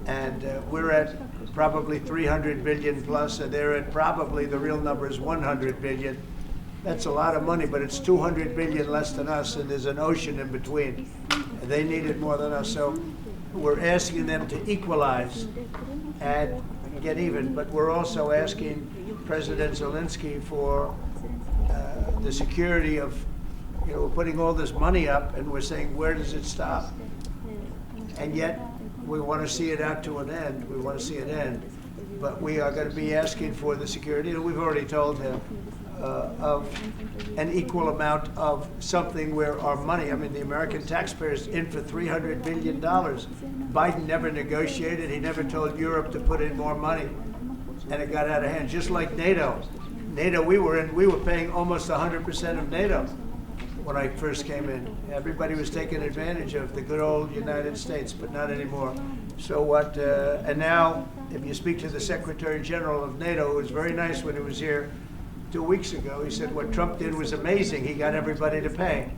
And we're at probably 300 billion plus, and they're at probably, the real number is 100 billion. That's a lot of money, but it's 200 billion less than us, and there's an ocean in between. And they need it more than us, so we're asking them to equalize and get even. But we're also asking President Zelensky for the security of, we're putting all this money up, and we're saying, where does it stop? And yet, we want to see it out to an end. We want to see it end. But we are going to be asking for the security, and we've already told him, of an equal amount of something where our money, I mean, the American taxpayers in for $300 billion. Biden never negotiated. He never told Europe to put in more money, and it got out of hand. Just like NATO. NATO, we were paying almost 100% of NATO when I first came in. Everybody was taking advantage of the good old United States, but not anymore. So what, and now, if you speak to the Secretary General of NATO, who was very nice when he was here 2 weeks ago, he said what Trump did was amazing. He got everybody to pay.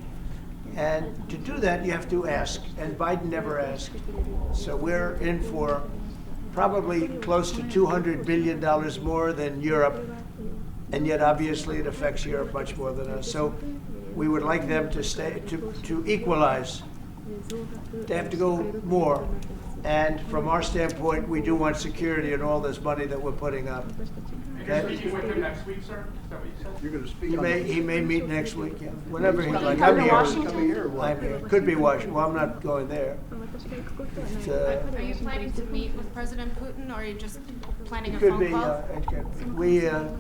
And to do that, you have to ask, and Biden never asked. So we're in for probably close to $200 billion more than Europe, and yet obviously it affects Europe much more than us. So we would like them to stay, to equalize. They have to go more. And from our standpoint, we do want security and all this money that we're putting up. You're speaking with him next week, sir? Is that what you said? You're going to speak He may meet next week, yeah. Whenever he'd like. come I'm to here. Washington? I'm here. Could be Washington. Well, I'm not going there. Are you planning to meet with President Putin, or are you just planning a Could phone be. call?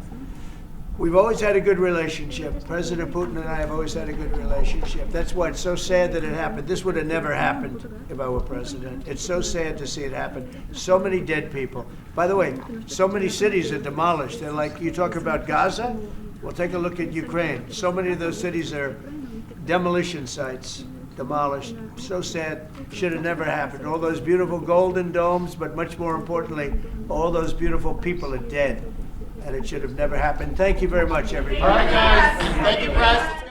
We've always had a good relationship. President Putin and I have always had a good relationship. That's why it's so sad that it happened. This would have never happened if I were president. It's so sad to see it happen. So many dead people. By the way, so many cities are demolished. They're like, you talk about Gaza? Well, take a look at Ukraine. So many of those cities are demolition sites, demolished. So sad. Should have never happened. All those beautiful golden domes, but much more importantly, all those beautiful people are dead. And it should have never happened. Thank you very much, everybody. All right, guys. Thank you, President.